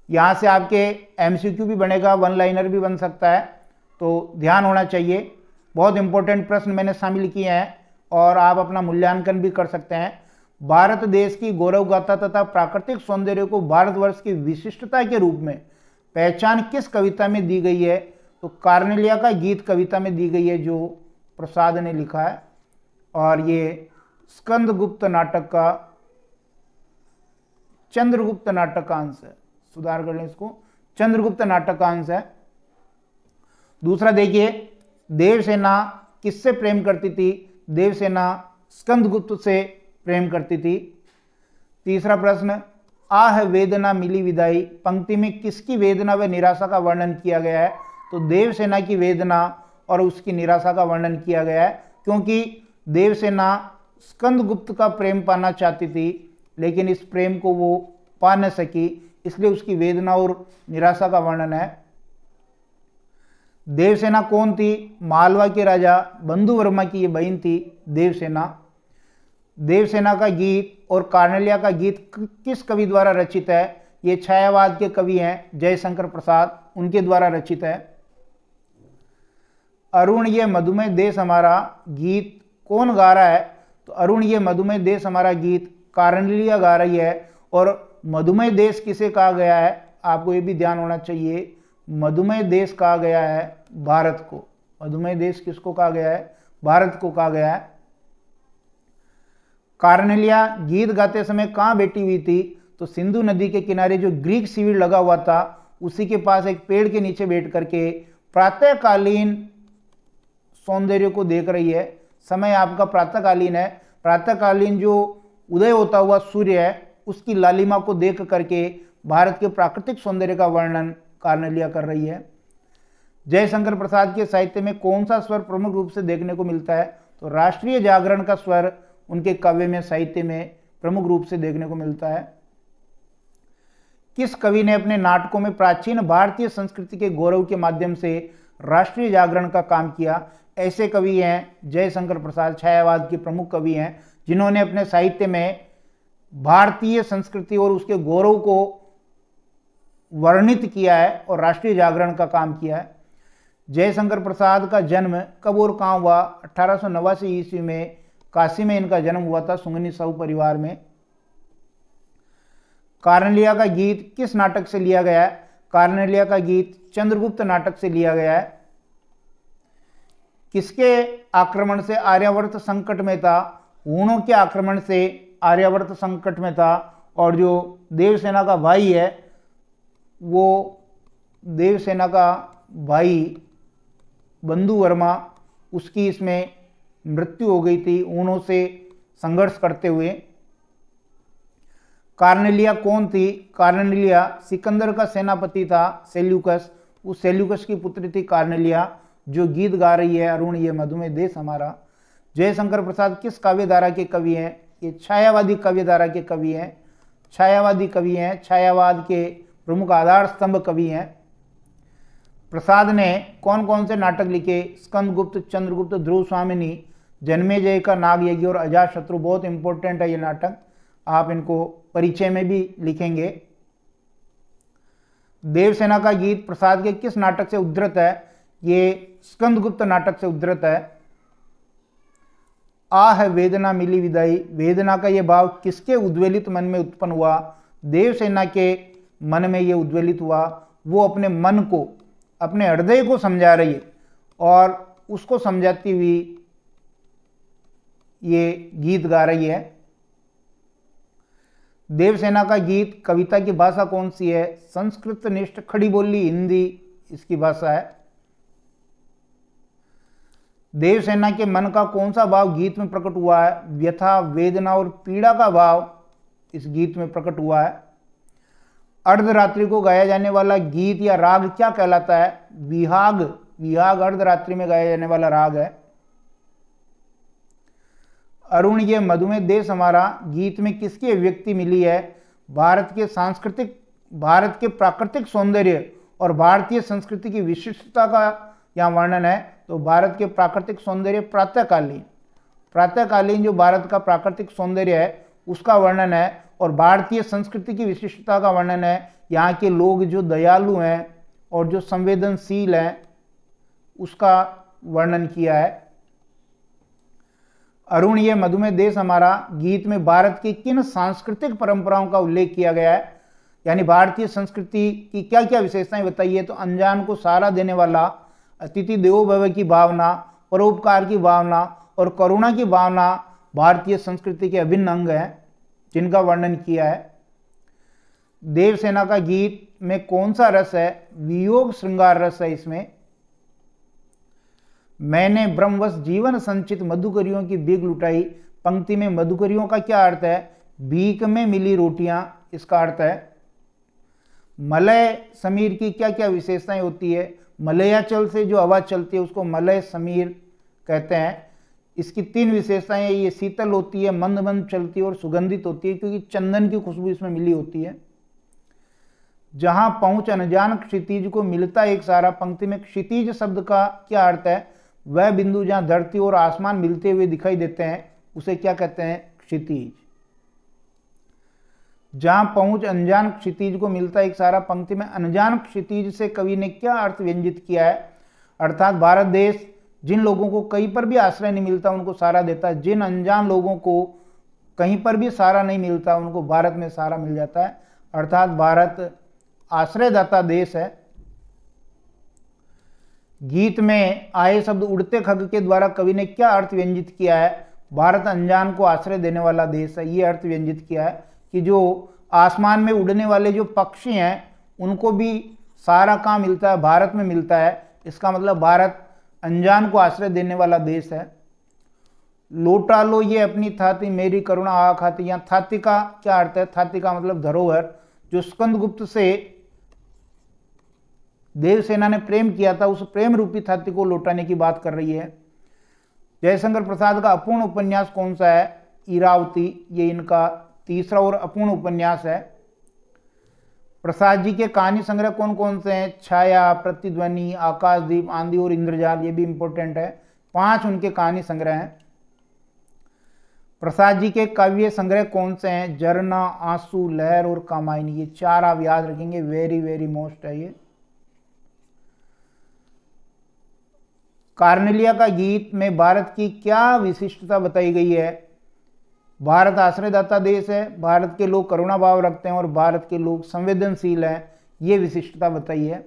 यहाँ से आपके MCQ भी बनेगा, वन लाइनर भी बन सकता है, तो ध्यान होना चाहिए। बहुत इंपॉर्टेंट प्रश्न मैंने शामिल किए हैं और आप अपना मूल्यांकन भी कर सकते हैं। भारत देश की गौरव गाथा तथा प्राकृतिक सौंदर्य को भारतवर्ष की विशिष्टता के रूप में पहचान किस कविता में दी गई है? तो कार्नेलिया का गीत कविता में दी गई है, जो प्रसाद ने लिखा है। और ये स्कंदगुप्त नाटक का, चंद्रगुप्त नाटक का अंश है, सुधार कर लें इसको, चंद्रगुप्त नाटक का अंश है। दूसरा देखिए, देवसेना किससे प्रेम करती थी? देवसेना स्कंदगुप्त से प्रेम करती थी। तीसरा प्रश्न, आह वेदना मिली विदाई पंक्ति में किसकी वेदना व निराशा का वर्णन किया गया है? तो देवसेना की वेदना और उसकी निराशा का वर्णन किया गया है, क्योंकि देवसेना स्कंदगुप्त का प्रेम पाना चाहती थी, लेकिन इस प्रेम को वो पा न सकी, इसलिए उसकी वेदना और निराशा का वर्णन है। देवसेना कौन थी? मालवा के राजा बंधुवर्मा की ये बहन थी देवसेना। देवसेना का गीत और कार्नेलिया का गीत किस कवि द्वारा रचित है? ये छायावाद के कवि हैं जयशंकर प्रसाद, उनके द्वारा रचित है। अरुण ये मधुमेह देश हमारा गीत कौन गा रहा है? तो अरुण ये मधुमेह देश हमारा गीत कार्नेलिया गा रही है। और मधुमेह देश किसे कहा गया है? आपको ये भी ध्यान होना चाहिए, मधुमेह देश कहा गया है भारत को। मधुमेह देश किसको कहा गया है? भारत को कहा गया है। कार्नेलिया गीत गाते समय कहाँ बैठी हुई थी? तो सिंधु नदी के किनारे जो ग्रीक शिविर लगा हुआ था, उसी के पास एक पेड़ के नीचे बैठ करके प्रातःकालीन सौंदर्य को देख रही है। समय आपका प्रातःकालीन है, प्रातःकालीन जो उदय होता हुआ सूर्य है, उसकी लालिमा को देख करके भारत के प्राकृतिक सौंदर्य का वर्णन कार्नेलिया कर रही है। जयशंकर प्रसाद के साहित्य में कौन सा स्वर प्रमुख रूप से देखने को मिलता है? तो राष्ट्रीय जागरण का स्वर उनके काव्य में, साहित्य में प्रमुख रूप से देखने को मिलता है। किस कवि ने अपने नाटकों में प्राचीन भारतीय संस्कृति के गौरव के माध्यम से राष्ट्रीय जागरण का काम किया? ऐसे कवि हैं जयशंकर प्रसाद, छायावाद के प्रमुख कवि हैं, जिन्होंने अपने साहित्य में भारतीय संस्कृति और उसके गौरव को वर्णित किया है और राष्ट्रीय जागरण का काम किया है। जयशंकर प्रसाद का जन्म कब और कहाँ हुआ? 1889 ईस्वी में काशी में इनका जन्म हुआ था, सुंगनी साहू परिवार में। कार्नेलिया का गीत किस नाटक से लिया गया है? कार्नेलिया का गीत चंद्रगुप्त नाटक से लिया गया है। किसके आक्रमण से आर्यावर्त संकट में था? हूणों के आक्रमण से आर्यावर्त संकट में था। और जो देवसेना का भाई है, वो देवसेना का भाई बंधुवर्मा, उसकी इसमें मृत्यु हो गई थी ऊनों से संघर्ष करते हुए। कार्नेलिया कौन थी? कार्नेलिया सिकंदर का सेनापति था, सेल्यूकस। उस सेल्यूकस की पुत्री थी कार्नेलिया, जो गीत गा रही है अरुण ये मधुमेह देश हमारा। जयशंकर प्रसाद किस काव्यधारा के कवि हैं? ये छायावादी काव्यधारा के कवि हैं, छायावादी कवि हैं, छायावाद के प्रमुख आधार स्तंभ कवि हैं। प्रसाद ने कौन कौन से नाटक लिखे? स्कंदगुप्त, चंद्रगुप्त, ध्रुव स्वामिनी, जन्मेजय का नागयज्ञ और अजातशत्रु। बहुत इंपॉर्टेंट है ये नाटक, आप इनको परिचय में भी लिखेंगे। देवसेना का गीत प्रसाद के किस नाटक से उद्धृत है? ये स्कंदगुप्त नाटक से उद्धृत है। आह वेदना मिली विदाई, वेदना का ये भाव किसके उद्वेलित मन में उत्पन्न हुआ? देवसेना के मन में ये उद्वेलित हुआ। वो अपने मन को, अपने हृदय को समझा रही है और उसको समझाती हुई ये गीत गा रही है। देवसेना का गीत कविता की भाषा कौन सी है? संस्कृत निष्ठ खड़ी बोली हिंदी इसकी भाषा है। देवसेना के मन का कौन सा भाव गीत में प्रकट हुआ है? व्यथा, वेदना और पीड़ा का भाव इस गीत में प्रकट हुआ है। अर्धरात्रि को गाया जाने वाला गीत या राग क्या कहलाता है? विहाग। विहाग अर्धरात्रि में गाया जाने वाला राग है। अरुण ये मधुमेह देश हमारा गीत में किसकी अभिव्यक्ति मिली है? भारत के प्राकृतिक सौंदर्य और भारतीय संस्कृति की विशिष्टता का यहाँ वर्णन है। तो भारत के प्राकृतिक सौंदर्य प्रातःकालीन जो भारत का प्राकृतिक सौंदर्य है उसका वर्णन है, और भारतीय संस्कृति की विशिष्टता का वर्णन है। यहाँ के लोग जो दयालु हैं और जो संवेदनशील हैं उसका वर्णन किया है। अरुण ये मधुमेह देश हमारा गीत में भारत की किन सांस्कृतिक परंपराओं का उल्लेख किया गया है, यानी भारतीय संस्कृति की क्या क्या विशेषताएं बताइए। तो अनजान को सहारा देने वाला, अतिथि देवो भव की भावना, परोपकार की भावना और करुणा की भावना भारतीय संस्कृति के अभिन्न अंग हैं जिनका वर्णन किया है। देवसेना का गीत में कौन सा रस है? वियोग श्रृंगार रस है इसमें। मैंने ब्रह्मवश जीवन संचित मधुकरियों की भीख लुटाई, पंक्ति में मधुकरियों का क्या अर्थ है? भीख में मिली रोटियां, इसका अर्थ है। मलय समीर की क्या क्या विशेषताएं होती है? मलयाचल से जो हवा चलती है उसको मलय समीर कहते हैं। इसकी 3 विशेषताएं हैं, ये शीतल होती है, मंद मंद चलती है और सुगंधित होती है, क्योंकि चंदन की खुशबू इसमें मिली होती है। जहां पहुंच अनजान क्षितिज को मिलता एक सहारा, पंक्ति में क्षितिज शब्द का क्या अर्थ है? वह बिंदु जहां धरती और आसमान मिलते हुए दिखाई देते हैं उसे क्या कहते हैं? क्षितिज। जहां पहुंच अनजान क्षितिज को मिलता एक सहारा, पंक्ति में अनजान क्षितिज से कवि ने क्या अर्थ व्यंजित किया है? अर्थात भारत देश जिन लोगों को कहीं पर भी आश्रय नहीं मिलता उनको सहारा देता है, जिन अनजान लोगों को कहीं पर भी सहारा नहीं मिलता उनको भारत में सहारा मिल जाता है। अर्थात भारत आश्रयदाता देश है। गीत में आए शब्द उड़ते खग के द्वारा कवि ने क्या अर्थ व्यंजित किया है? भारत अनजान को आश्रय देने वाला देश है, ये अर्थ व्यंजित किया है कि जो आसमान में उड़ने वाले जो पक्षी हैं उनको भी सहारा कहाँ मिलता है? भारत में मिलता है। इसका मतलब भारत अनजान को आश्रय देने वाला देश है। लौटा लो ये अपनी थाती, मेरी करुणा आ खाती। यहाँ थाती का क्या अर्थ है? थाती का मतलब धरोहर। जो स्कंदगुप्त से देवसेना ने प्रेम किया था उस प्रेम रूपी थाती को लौटाने की बात कर रही है। जयशंकर प्रसाद का अपूर्ण उपन्यास कौन सा है? इरावती। ये इनका तीसरा और अपूर्ण उपन्यास है। प्रसाद जी के कहानी संग्रह कौन कौन से हैं? छाया, प्रतिध्वनि, आकाशदीप, आंधी और इंद्रजाल, ये भी इंपॉर्टेंट है। 5 उनके कहानी संग्रह हैं। प्रसाद जी के काव्य संग्रह कौन से हैं? झरना, आंसू, लहर और कामायनी। ये 4 आप याद रखेंगे, वेरी वेरी मोस्ट है ये। कार्नेलिया का गीत में भारत की क्या विशिष्टता बताई गई है? भारत आश्रयदाता देश है, भारत के लोग करुणा भाव रखते हैं और भारत के लोग संवेदनशील हैं, ये विशिष्टता बताई है।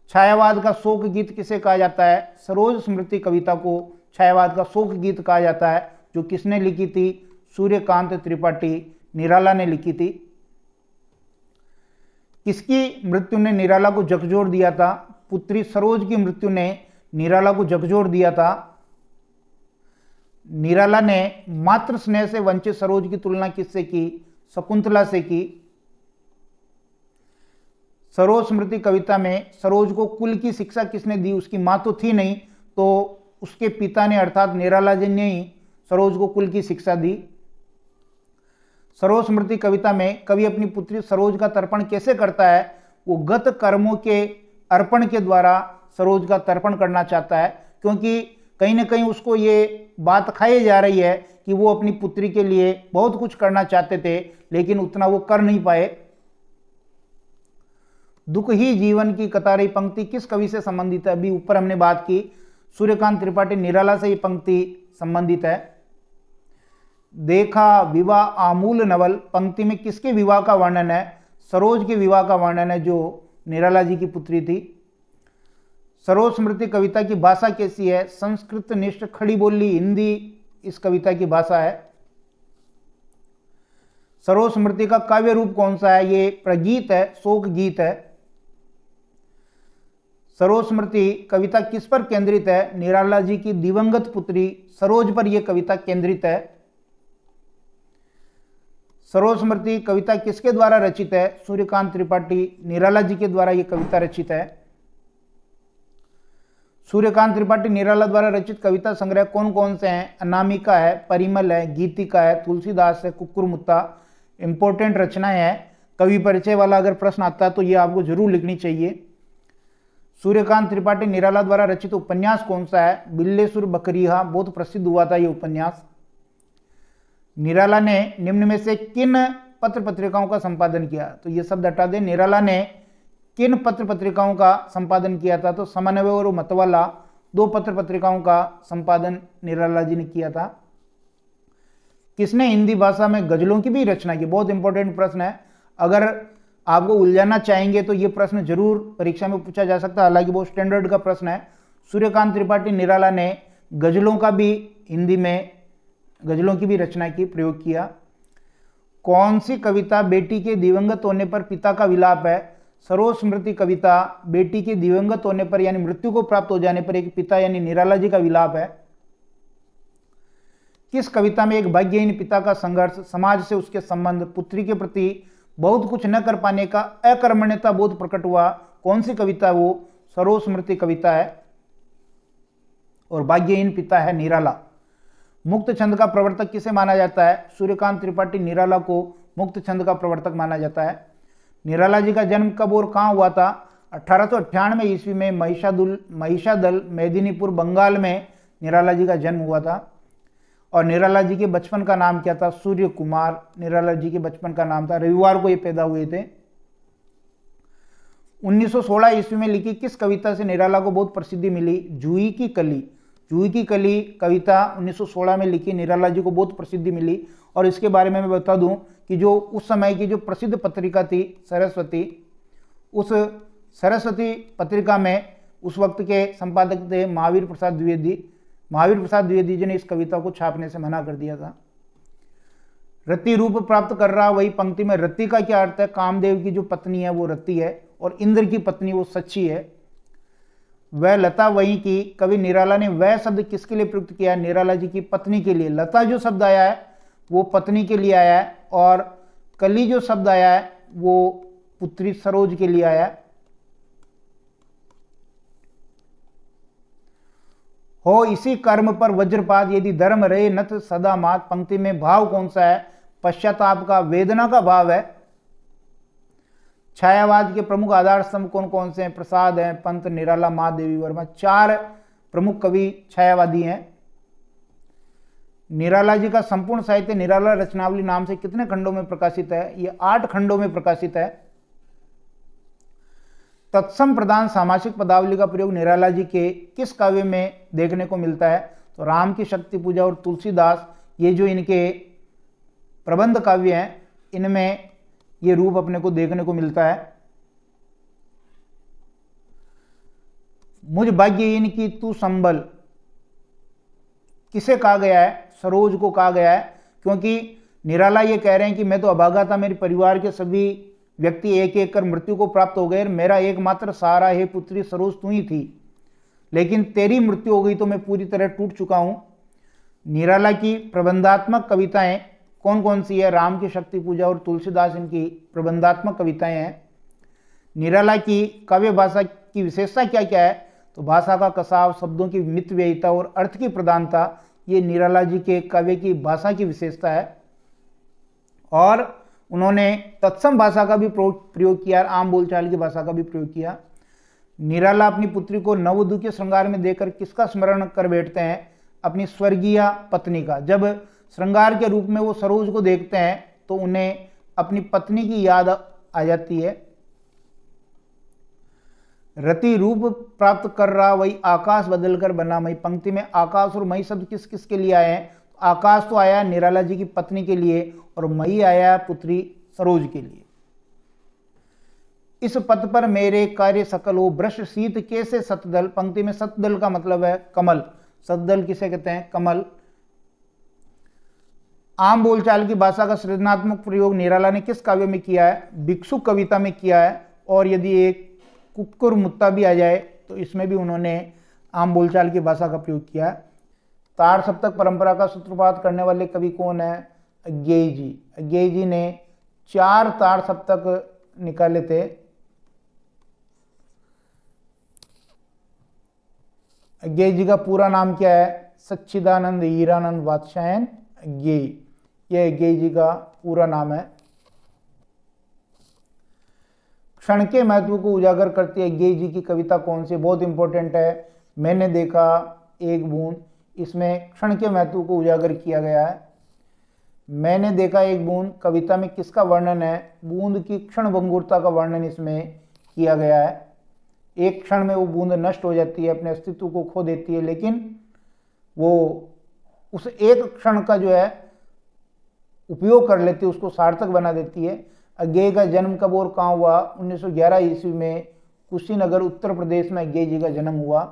छायावाद का शोक गीत किसे कहा जाता है? सरोज स्मृति कविता को छायावाद का शोक गीत कहा जाता है, जो किसने लिखी थी? सूर्यकांत त्रिपाठी, निराला ने लिखी थी। किसकी मृत्यु ने निराला को झकझोर दिया था? पुत्री सरोज की मृत्यु ने निराला को झकझोर दिया था। निराला ने मातृ स्नेह से वंचित सरोज की तुलना किससे की? शकुंतला से की। सरोज स्मृति कविता में सरोज को कुल की शिक्षा किसने दी? उसकी मां तो थी नहीं, तो उसके पिता ने अर्थात निराला जी ने ही सरोज को कुल की शिक्षा दी। सरोज स्मृति कविता में कवि अपनी पुत्री सरोज का तर्पण कैसे करता है? वो गत कर्मों के अर्पण के द्वारा सरोज का तर्पण करना चाहता है, क्योंकि कहीं ना कहीं उसको ये बात खाई जा रही है कि वो अपनी पुत्री के लिए बहुत कुछ करना चाहते थे लेकिन उतना वो कर नहीं पाए। दुख ही जीवन की कतारी पंक्ति किस कवि से संबंधित है? अभी ऊपर हमने बात की, सूर्यकांत त्रिपाठी, निराला से ये पंक्ति संबंधित है। देखा विवाह आमूल नवल, पंक्ति में किसके विवाह का वर्णन है? सरोज के विवाह का वर्णन है, जो निराला जी की पुत्री थी। सरोज स्मृति कविता की भाषा कैसी है? संस्कृत निष्ठ खड़ी बोली हिंदी इस कविता की भाषा है। सरोज स्मृति का काव्य रूप कौन सा है? ये प्रगीत है, शोक गीत है। सरोज स्मृति कविता किस पर केंद्रित है? निराला जी की दिवंगत पुत्री सरोज पर यह कविता केंद्रित है। सरोज स्मृति कविता किसके द्वारा रचित है? सूर्यकांत त्रिपाठी, निराला जी के द्वारा यह कविता रचित है। सूर्यकांत त्रिपाठी, निराला द्वारा रचित कविता संग्रह कौन कौन से हैं? अनामिका है, परिमल है, गीतिका है, तुलसीदास है, कुक्कुरमुत्ता। इंपॉर्टेंट रचनाएं हैं। कवि परिचय वाला अगर प्रश्न आता है तो ये आपको जरूर लिखनी चाहिए। सूर्यकांत त्रिपाठी, निराला द्वारा रचित उपन्यास कौन सा है? बिल्लेसुर बकरीहा, बहुत प्रसिद्ध हुआ था ये उपन्यास। निराला ने निम्न में से किन पत्र पत्रिकाओं का संपादन किया? तो ये शब्द हटा दें। निराला ने किन पत्र पत्रिकाओं का संपादन किया था? तो समन्वय और मतवाला 2 पत्र पत्रिकाओं का संपादन निराला जी ने किया था। किसने हिंदी भाषा में गजलों की भी रचना की? बहुत इंपॉर्टेंट प्रश्न है, अगर आपको उलझाना चाहेंगे तो ये प्रश्न जरूर परीक्षा में पूछा जा सकता है, हालांकि वो स्टैंडर्ड का प्रश्न है। सूर्यकांत त्रिपाठी निराला ने गजलों का भी हिंदी में गजलों की भी रचना की, प्रयोग किया। कौन सी कविता बेटी के दिवंगत होने पर पिता का विलाप है? सरोज स्मृति कविता बेटी के दिवंगत होने पर यानी मृत्यु को प्राप्त हो जाने पर एक पिता यानी निराला जी का विलाप है। किस कविता में एक भाग्यहीन पिता का संघर्ष, समाज से उसके संबंध, पुत्री के प्रति बहुत कुछ न कर पाने का अकर्मण्यता बोध प्रकट हुआ? कौन सी कविता? वो सरोज स्मृति कविता है और भाग्यहीन पिता है निराला। मुक्त छंद का प्रवर्तक किसे माना जाता है? सूर्यकांत त्रिपाठी निराला को मुक्त छंद का प्रवर्तक माना जाता है। निराला जी का जन्म कब और कहाँ हुआ था? 1898 ईस्वी में महिषादल मेदिनीपुर बंगाल में निराला जी का जन्म हुआ था। और निराला जी के बचपन का नाम क्या था? सूर्य कुमार निराला जी के बचपन का नाम था। रविवार को ये पैदा हुए थे। 1916 ईस्वी में लिखी किस कविता से निराला को बहुत प्रसिद्धि मिली? जूही की कली। जूही की कली कविता 1916 में लिखी, निराला जी को बहुत प्रसिद्धि मिली। और इसके बारे में मैं बता दूं कि जो उस समय की जो प्रसिद्ध पत्रिका थी सरस्वती, उस सरस्वती पत्रिका में उस वक्त के संपादक थे महावीर प्रसाद द्विवेदी। महावीर प्रसाद द्विवेदी जी ने इस कविता को छापने से मना कर दिया था। रति रूप प्राप्त कर रहा, वही पंक्ति में रति का क्या अर्थ है? कामदेव की जो पत्नी है वो रति है और इंद्र की पत्नी वो सच्ची है। वह लता वही की, कवि निराला ने वह शब्द किसके लिए प्रयुक्त किया? निराला जी की पत्नी के लिए। लता जो शब्द आया है वो पत्नी के लिए आया है और कली जो शब्द आया है वो पुत्री सरोज के लिए आया है। हो इसी कर्म पर वज्रपात, यदि धर्म रहे नथ सदा मात। पंक्ति में भाव कौन सा है? पश्चाताप का, वेदना का भाव है। छायावाद के प्रमुख आधार स्तंभ कौन कौन से हैं? प्रसाद हैं, पंत, निराला, महादेवी वर्मा। 4 प्रमुख कवि छायावादी हैं। निराला जी का संपूर्ण साहित्य निराला रचनावली नाम से कितने खंडों में प्रकाशित है? ये 8 खंडों में प्रकाशित है। तत्सम प्रधान सामासिक पदावली का प्रयोग निराला जी के किस काव्य में देखने को मिलता है? तो राम की शक्ति पूजा और तुलसीदास, ये जो इनके प्रबंध काव्य हैं, इनमें ये रूप अपने को देखने को मिलता है। मुझ भाग्यहीन की तू संबल किसे कहा गया है? सरोज को कहा गया है, क्योंकि निराला ये कह रहे हैं कि मैं तो अभागा था, मेरे परिवार के सभी व्यक्ति एक एक कर मृत्यु को प्राप्त हो गए, मेरा एकमात्र सहारा है पुत्री सरोज तू ही थी, लेकिन तेरी मृत्यु हो गई तो मैं पूरी तरह टूट चुका हूं। निराला की प्रबंधात्मक कविताएं कौन कौन सी है? राम की शक्ति पूजा और तुलसीदास इनकी प्रबंधात्मक कविताएं हैं। निराला की काव्य भाषा की विशेषता क्या क्या है? तो भाषा का कसाव, शब्दों की मितव्ययिता और अर्थ की प्रधानता, ये निराला जी के काव्य की भाषा की विशेषता है। और उन्होंने तत्सम भाषा का भी प्रयोग किया, आम बोलचाल की भाषा का भी प्रयोग किया। निराला अपनी पुत्री को नववधू के श्रृंगार में देखकर किसका स्मरण कर बैठते हैं? अपनी स्वर्गीय पत्नी का। जब श्रृंगार के रूप में वो सरोज को देखते हैं तो उन्हें अपनी पत्नी की याद आ जाती है। रति रूप प्राप्त कर रहा, वही आकाश बदलकर बना मई। पंक्ति में आकाश और मई शब्द किस किस के लिए आए हैं? आकाश तो आया निराला जी की पत्नी के लिए और मई आया पुत्री सरोज के लिए। इस पथ पर मेरे कार्य सकल हो, ब्रश शीत कैसे सतदल। पंक्ति में सतदल का मतलब है कमल। सतदल किसे कहते हैं? कमल। आम बोलचाल की भाषा का सृजनात्मक प्रयोग निराला ने किस काव्य में किया है? भिक्षुक कविता में किया है। और यदि एक कुक्कुर मुत्ता भी आ जाए तो इसमें भी उन्होंने आम बोलचाल की भाषा का प्रयोग किया है। तार सप्तक परंपरा का सूत्रपात करने वाले कवि कौन है? अज्ञेय जी। अज्ञेय जी ने 4 तार सप्तक निकाले थे। अज्ञेय जी का पूरा नाम क्या है? सच्चिदानंद हीरानंद वात्स्यायन अज्ञेय। यह अज्ञेय जी का पूरा नाम है। क्षण के महत्व को उजागर करती है अज्ञेय जी की कविता कौन सी? बहुत इंपॉर्टेंट है। मैंने देखा एक बूंद, इसमें क्षण के महत्व को उजागर किया गया है। मैंने देखा एक बूंद कविता में किसका वर्णन है? बूंद की क्षणभंगुरता का वर्णन इसमें किया गया है। एक क्षण में वो बूंद नष्ट हो जाती है, अपने अस्तित्व को खो देती है, लेकिन वो उस एक क्षण का जो है उपयोग कर लेती है, उसको सार्थक बना देती है। अज्ञेय का जन्म कब और कहाँ हुआ? 1911 ईस्वी में कुशीनगर उत्तर प्रदेश में अज्ञेय जी का जन्म हुआ।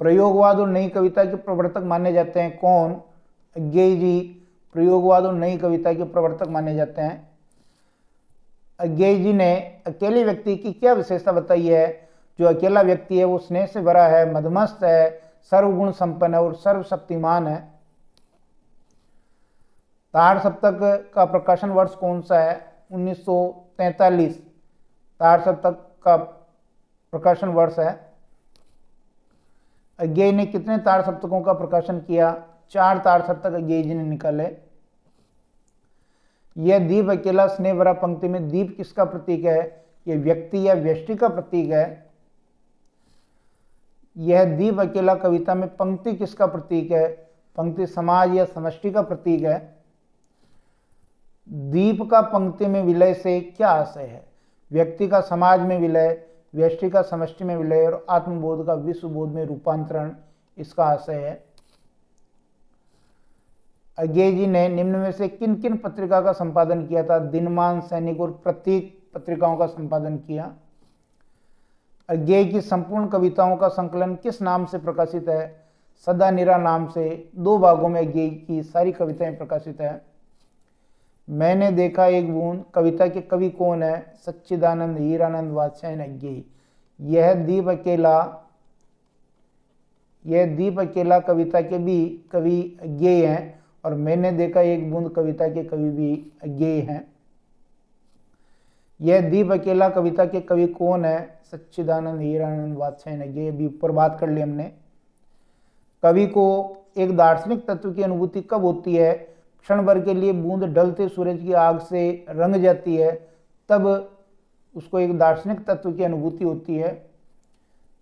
प्रयोगवाद और नई कविता के प्रवर्तक माने जाते हैं कौन? अज्ञेय जी प्रयोगवाद और नई कविता के प्रवर्तक माने जाते हैं। अज्ञेय जी ने अकेले व्यक्ति की क्या विशेषता बताई है? जो अकेला व्यक्ति है वो स्नेह से भरा है, मदमस्त है, सर्वगुण संपन्न है और सर्वशक्तिमान है। ताड़ सप्तक का प्रकाशन वर्ष कौन सा है? 1943 ताड़ सप्तक का प्रकाशन वर्ष है। अज्ञेय ने कितने ताड़ सप्तकों का प्रकाशन किया? 4 ताड़ सप्तक अज्ञेय जी ने निकाले। यह दीप अकेला स्नेह भरा पंक्ति में दीप किसका प्रतीक है? यह व्यक्ति या व्यष्टि का प्रतीक है। यह दीप अकेला कविता में पंक्ति किसका प्रतीक है? पंक्ति समाज या समष्टि का प्रतीक है। दीप का पंक्ति में विलय से क्या आशय है? व्यक्ति का समाज में विलय, व्यष्टि का समष्टि में विलय और आत्मबोध का विश्वबोध में रूपांतरण इसका आशय है। अज्ञेय जी ने निम्न में से किन किन पत्रिका का संपादन किया था? दिनमान, सैनिक और प्रतीक पत्रिकाओं का संपादन किया। अज्ञेय की संपूर्ण कविताओं का संकलन किस नाम से प्रकाशित है? सदा निरा नाम से 2 भागों में अज्ञेय की सारी कविताएं प्रकाशित है। मैंने देखा एक बूंद कविता के कवि कौन है? सच्चिदानंद हीरानंद वात्स्यायन अज्ञेय। यह दीप अकेला कविता के भी कवि अज्ञेय हैं और मैंने देखा एक बूंद कविता के कवि भी अज्ञेय हैं। यह दीप अकेला कविता के कवि कौन है? सच्चिदानंद हीरानंद वात्स्यायन अज्ञेय। अभी ऊपर बात कर ली हमने। कवि को एक दार्शनिक तत्व की अनुभूति कब होती है? क्षण भर के लिए बूंद ढलते सूरज की आग से रंग जाती है, तब उसको एक दार्शनिक तत्व की अनुभूति होती है।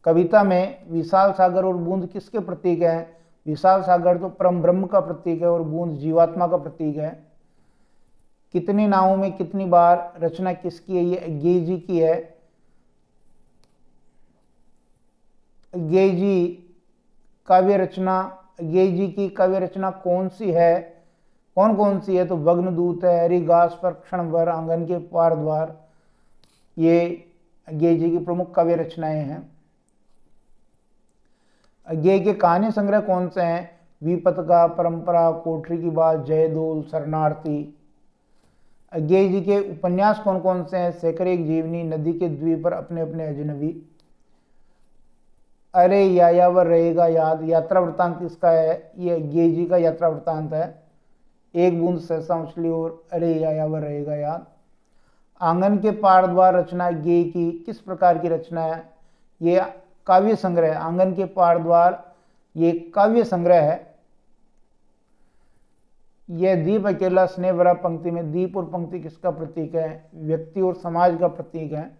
कविता में विशाल सागर और बूंद किसके प्रतीक हैं? विशाल सागर तो परम ब्रह्म का प्रतीक है और बूंद जीवात्मा का प्रतीक है। कितनी नावों में कितनी बार रचना किसकी है? ये अज्ञेय जी की है। अज्ञेय जी की काव्य रचना कौन सी है? कौन सी है? तो भग्नदूत है, हरिघास पर क्षण भर, आंगन के पार द्वार, ये अज्ञेय जी की प्रमुख काव्य रचनाएं हैं। अज्ञेय के कहानी संग्रह कौन से हैं? विपतका, परंपरा, कोठरी की बात, जयदोल, शरणार्थी। अज्ञेय जी के उपन्यास कौन कौन से हैं? शेखर एक जीवनी, नदी के द्वीप पर अपने अपने अजनबी, अरे यायावर रहेगा याद। यात्रा वृत्तांत किसका है? ये अज्ञेय जी का यात्रा वृत्तांत है। एक बूंद सहसा मछली और अरे यायावर रहेगा याद। आंगन के पार द्वार रचना अज्ञेय की किस प्रकार की रचना है? ये काव्य संग्रह। आंगन के पार द्वार ये काव्य संग्रह है। यह दीप अकेला स्नेह भरा पंक्ति में दीप और पंक्ति किसका प्रतीक है? व्यक्ति और समाज का प्रतीक है।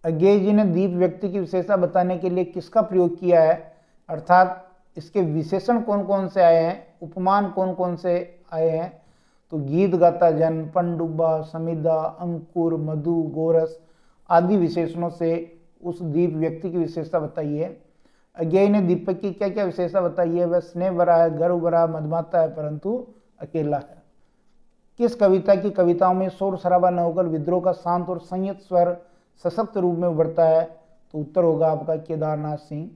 अज्ञेय जी ने दीप व्यक्ति की विशेषता बताने के लिए किसका प्रयोग किया है? अर्थात इसके विशेषण कौन कौन से आए हैं, उपमान कौन कौन से आए हैं? तो गीत गाता जन, पनडुब्बा, समिधा, अंकुर, मधु, गोरस आदि विशेषणों से उस दीप व्यक्ति की विशेषता बताई है। अज्ञेय ने दीपक की क्या क्या विशेषता बताई है? वह स्नेह भरा है, गर्व भरा, मदमाता है, परंतु अकेला है। किस कविता की कविताओं में शोर शराबा न होकर विद्रोह का शांत और संयत स्वर सशक्त रूप में उभरता है? तो उत्तर होगा आपका केदारनाथ सिंह।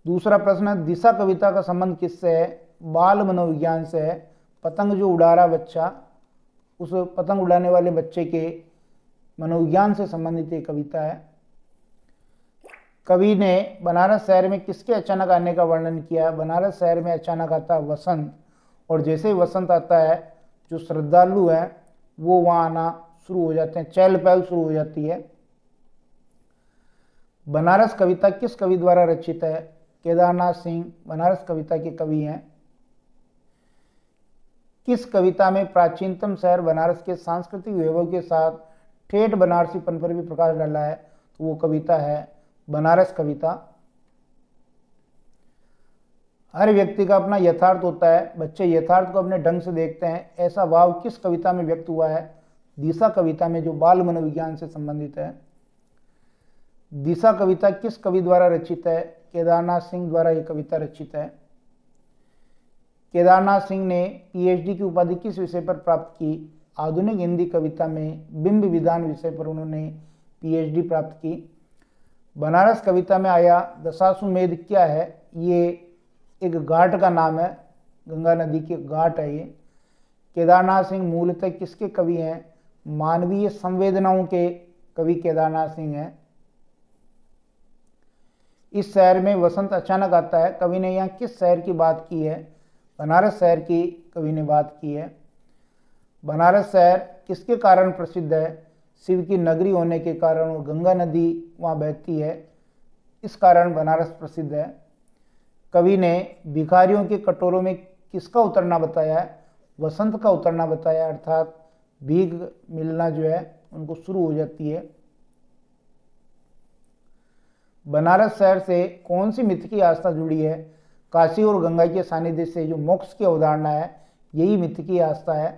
दूसरा प्रश्न, दिशा कविता का संबंध किससे है? बाल मनोविज्ञान से है। पतंग जो उड़ा रहा बच्चा, उस पतंग उड़ाने वाले बच्चे के मनोविज्ञान से संबंधित एक कविता है। कवि ने बनारस शहर में किसके अचानक आने का वर्णन किया? बनारस शहर में अचानक आता वसंत, और जैसे ही वसंत आता है जो श्रद्धालु हैं वो वहाँ आना शुरू हो जाते हैं, चहल पहल शुरू हो जाती है। बनारस कविता किस कवि द्वारा रचित है? केदारनाथ सिंह बनारस कविता के कवि हैं। किस कविता में प्राचीनतम शहर बनारस के सांस्कृतिक वैभव के साथ ठेठ बनारसीपन पर भी प्रकाश डाला है? तो वो कविता है बनारस कविता। हर व्यक्ति का अपना यथार्थ होता है, बच्चे यथार्थ को अपने ढंग से देखते हैं। ऐसा भाव किस कविता में व्यक्त हुआ है? दिशा कविता में, जो बाल मनोविज्ञान से संबंधित है। दिशा कविता किस कवि द्वारा रचित है? केदारनाथ सिंह द्वारा यह कविता रचित है। केदारनाथ सिंह ने पीएचडी की उपाधि किस विषय पर प्राप्त की? आधुनिक हिंदी कविता में बिंब विधान विषय पर उन्होंने पीएचडी प्राप्त की। बनारस कविता में आया दशाश्वमेध क्या है? ये एक घाट का नाम है, गंगा नदी के घाट है ये। केदारनाथ सिंह मूलतः किसके कवि हैं? मानवीय संवेदनाओं के कवि केदारनाथ सिंह हैं। इस शहर में वसंत अचानक आता है, कवि ने यहाँ किस शहर की बात की है? बनारस शहर की कवि ने बात की है। बनारस शहर किसके कारण प्रसिद्ध है? शिव की नगरी होने के कारण, और गंगा नदी वहाँ बहती है, इस कारण बनारस प्रसिद्ध है। कवि ने भिखारियों के कटोरों में किसका उतरना बताया है? वसंत का उतरना बताया, अर्थात भीख मिलना जो है उनको शुरू हो जाती है। बनारस शहर से कौन सी मिथ की आस्था जुड़ी है? काशी और गंगा के सानिध्य से जो मोक्ष की अवधारणा है, यही मिथ की आस्था है।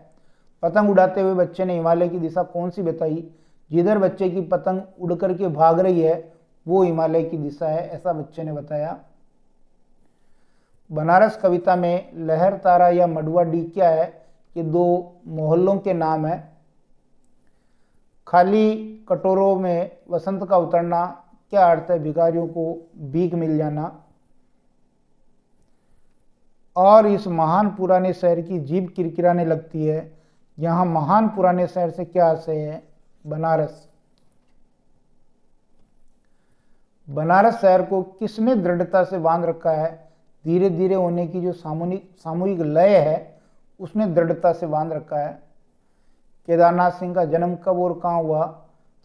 पतंग उड़ाते हुए बच्चे ने हिमालय की दिशा कौन सी बताई? जिधर बच्चे की पतंग उड़ करके भाग रही है वो हिमालय की दिशा है, ऐसा बच्चे ने बताया। बनारस कविता में लहर तारा या मडुआ डी क्या है? ये दो मोहल्लों के नाम है। खाली कटोरों में वसंत का उतरना क्या अर्थ है? भिखारियों को भीख मिल जाना। और इस महान पुराने शहर की जीभ किरकिराने लगती है, यहाँ महान पुराने शहर से क्या आशय है? बनारस। बनारस शहर को किसने दृढ़ता से बांध रखा है? धीरे धीरे होने की जो सामूहिक लय है उसने दृढ़ता से बांध रखा है। केदारनाथ सिंह का जन्म कब और कहाँ हुआ?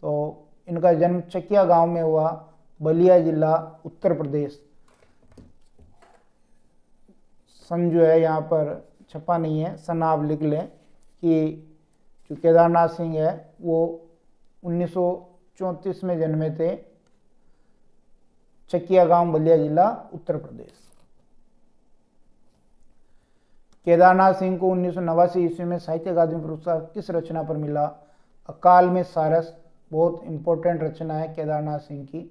तो इनका जन्म चकिया गांव में हुआ, बलिया जिला, उत्तर प्रदेश। सन जो है यहाँ पर छपा नहीं है, सन आप लिख लें कि जो केदारनाथ सिंह है वो 1934 में जन्मे थे, चकिया गांव, बलिया जिला, उत्तर प्रदेश। केदारनाथ सिंह को 1989 ईस्वी में साहित्य अकादमी पुरस्कार किस रचना पर मिला? अकाल में सारस, बहुत इंपॉर्टेंट रचना है केदारनाथ सिंह की।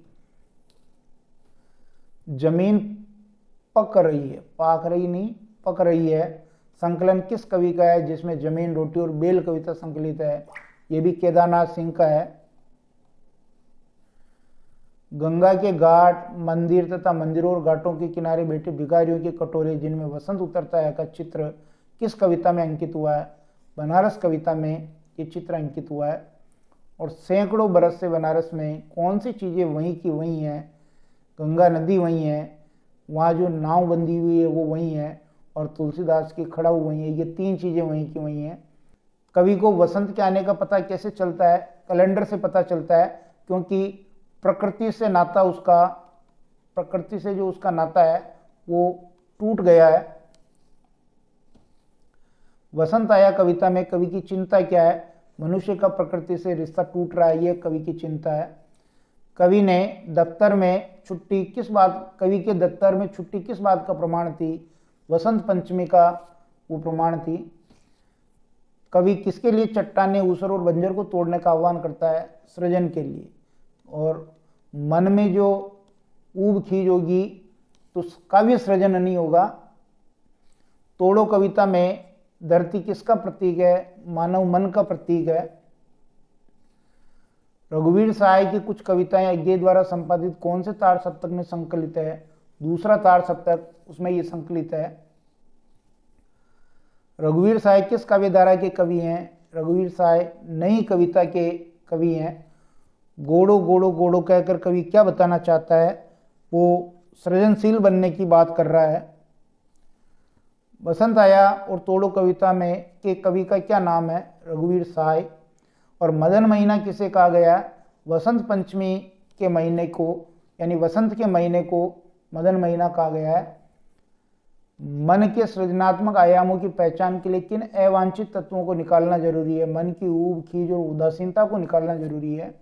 जमीन पक रही है, पाक रही नहीं, पक रही है, संकलन किस कवि का है जिसमें जमीन, रोटी और बेल कविता संकलित है? ये भी केदारनाथ सिंह का है। गंगा के घाट, मंदिर तथा मंदिरों और घाटों के किनारे बैठे भिखारियों के कटोरे जिनमें वसंत उतरता है का चित्र किस कविता में अंकित हुआ है? बनारस कविता में ये चित्र अंकित हुआ है। और सैकड़ों बरस से बनारस में कौन सी चीज़ें वहीं की वहीं हैं? गंगा नदी वहीं है, वहाँ जो नाव बंधी हुई है वो वहीं है, और तुलसीदास की खड़ाऊ वहीं है। ये तीन चीज़ें वहीं की वहीं हैं। कवि को वसंत के आने का पता कैसे चलता है? कैलेंडर से पता चलता है, क्योंकि प्रकृति से नाता उसका, प्रकृति से जो उसका नाता है वो टूट गया है। वसंत आया कविता में कवि की चिंता क्या है? मनुष्य का प्रकृति से रिश्ता टूट रहा है, ये कवि की चिंता है। कवि ने दफ्तर में छुट्टी किस बात, कवि के दफ्तर में छुट्टी किस बात का प्रमाण थी? वसंत पंचमी का वो प्रमाण थी। कवि किसके लिए चट्टाने, ऊसर और बंजर को तोड़ने का आह्वान करता है? सृजन के लिए। और मन में जो ऊब खीज होगी तो काव्य सृजन नहीं होगा। तोड़ो कविता में धरती किसका प्रतीक है? मानव मन का प्रतीक है। रघुवीर सहाय की कुछ कविताएं अज्ञे द्वारा संपादित कौन से तार सप्तक में संकलित है? दूसरा तार सप्तक, उसमें ये संकलित है। रघुवीर सहाय किस काव्य धारा के कवि हैं? रघुवीर सहाय नई कविता के कवि हैं। गोड़ो गोड़ो गोड़ो कहकर कवि क्या बताना चाहता है? वो सृजनशील बनने की बात कर रहा है। बसंत आया और तोड़ो कविता में के कवि का क्या नाम है? रघुवीर सहाय। और मदन महीना किसे कहा गया? वसंत पंचमी के महीने को, यानी वसंत के महीने को मदन महीना कहा गया है। मन के सृजनात्मक आयामों की पहचान के लिए किन अवांछित तत्वों को निकालना जरूरी है? मन की ऊब खीज और उदासीनता को निकालना जरूरी है।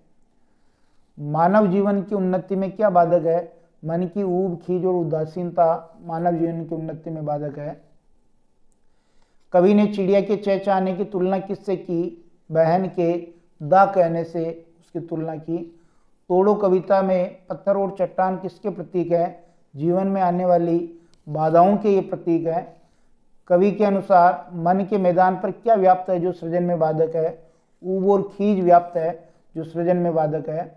मानव जीवन की उन्नति में क्या बाधक है? मन की ऊब खीज और उदासीनता मानव जीवन की उन्नति में बाधक है। कवि ने चिड़िया के चहचहाने की तुलना किससे की? बहन के दा कहने से उसकी तुलना की। तोड़ो कविता में पत्थर और चट्टान किसके प्रतीक है? जीवन में आने वाली बाधाओं के ये प्रतीक है। कवि के अनुसार मन के मैदान पर क्या व्याप्त है जो सृजन में बाधक है? ऊब और खीज व्याप्त है जो सृजन में बाधक है।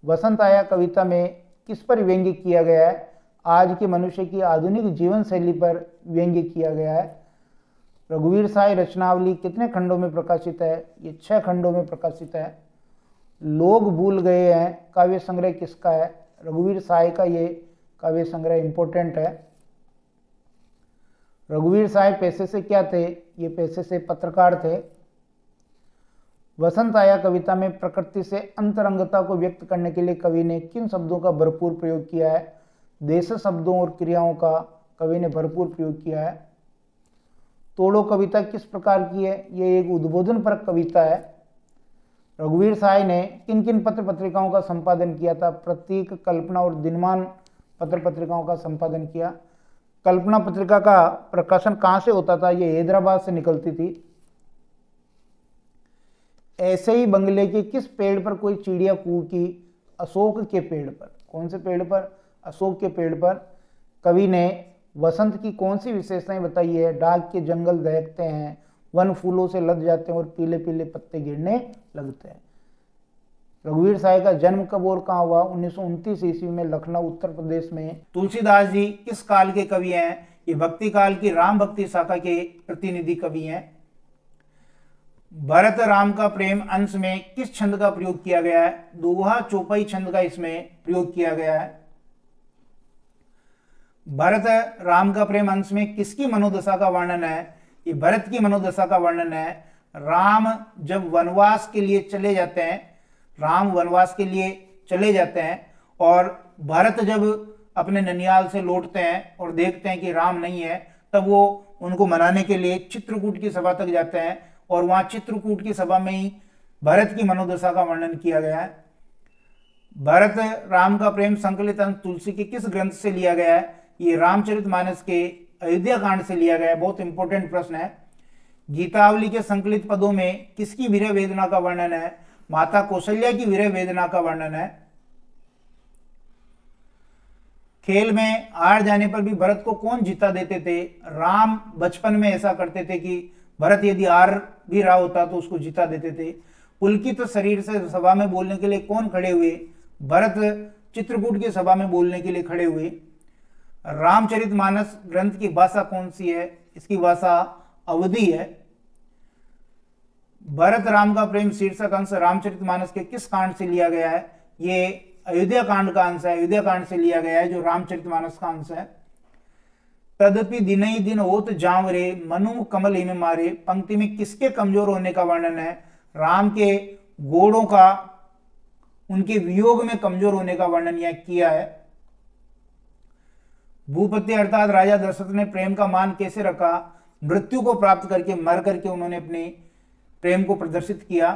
वसंत आया कविता में किस पर व्यंग्य किया गया है? आज के मनुष्य की आधुनिक जीवन शैली पर व्यंग्य किया गया है। रघुवीर साय रचनावली कितने खंडों में प्रकाशित है? ये 6 खंडों में प्रकाशित है। लोग भूल गए हैं काव्य संग्रह किसका है? रघुवीर साय का ये काव्य संग्रह इंपॉर्टेंट है। रघुवीर साय पेशे से क्या थे? ये पेशे से पत्रकार थे। वसंत आया कविता में प्रकृति से अंतरंगता को व्यक्त करने के लिए कवि ने किन शब्दों का भरपूर प्रयोग किया है? देश शब्दों और क्रियाओं का कवि ने भरपूर प्रयोग किया है। तोड़ो कविता किस प्रकार की है? ये एक उद्बोधन परक कविता है। रघुवीर साय ने किन किन पत्र पत्रिकाओं का संपादन किया था? प्रतीक, कल्पना और दिनमान पत्र पत्रिकाओं का संपादन किया। कल्पना पत्रिका का प्रकाशन कहाँ से होता था? ये हैदराबाद से निकलती थी। ऐसे ही बंगले के किस पेड़ पर कोई चिड़िया कूकी? अशोक के पेड़ पर। कौन से पेड़ पर? अशोक के पेड़ पर। कवि ने वसंत की कौन सी विशेषताएं बताई है? डाक के जंगल दहकते हैं, वन फूलों से लद जाते हैं और पीले पीले पत्ते गिरने लगते हैं। रघुवीर साय का जन्म कब और कहाँ हुआ? 1929 ईस्वी में लखनऊ उत्तर प्रदेश में। तुलसीदास जी किस काल के कवि हैं? ये भक्ति काल की राम भक्ति शाखा के प्रतिनिधि कवि हैं। भरत राम का प्रेम अंश में किस छंद का प्रयोग किया गया है? दोहा चौपाई छंद का इसमें प्रयोग किया गया है। भरत राम का प्रेम अंश में किसकी मनोदशा का वर्णन है? ये भरत की मनोदशा का वर्णन है। राम जब वनवास के लिए चले जाते हैं, राम वनवास के लिए चले जाते हैं और भरत जब अपने ननियाल से लौटते हैं और देखते हैं कि राम नहीं है, तब वो उनको मनाने के लिए चित्रकूट की सभा तक जाते हैं और वहां चित्रकूट की सभा में ही भरत की मनोदशा का वर्णन किया गया है। भरत राम का प्रेम संकलित अंश तुलसी के किस ग्रंथ से लिया गया है? ये रामचरितमानस के अयोध्या कांड से लिया गया है। बहुत इंपॉर्टेंट प्रश्न है। गीतावली के संकलित पदों में किसकी विरह वेदना का वर्णन है? माता कौशल्या की विरह वेदना का वर्णन है। खेल में हार जाने पर भी भरत को कौन जीता देते थे? राम बचपन में ऐसा करते थे कि भरत यदि हार भी रहा होता तो उसको जीता देते थे। पुलकित शरीर से सभा में बोलने के लिए कौन खड़े हुए? भरत चित्रकूट की सभा में बोलने के लिए खड़े हुए। रामचरितमानस ग्रंथ की भाषा कौन सी है? इसकी भाषा अवधी है। भरत राम का प्रेम शीर्षक अंश रामचरितमानस के किस कांड से लिया गया है? ये अयोध्या कांड का अंश है। अयोध्या कांड से लिया गया है जो रामचरितमानस का अंश है। तदपि दिन ही दिन होत जावरे मनु कमल हिम मारे पंक्ति में किसके कमजोर होने का वर्णन है? राम के घोड़ों का उनके वियोग में कमजोर होने का वर्णन यह किया है। भूपति अर्थात राजा दशरथ ने प्रेम का मान कैसे रखा? मृत्यु को प्राप्त करके, मर करके उन्होंने अपने प्रेम को प्रदर्शित किया।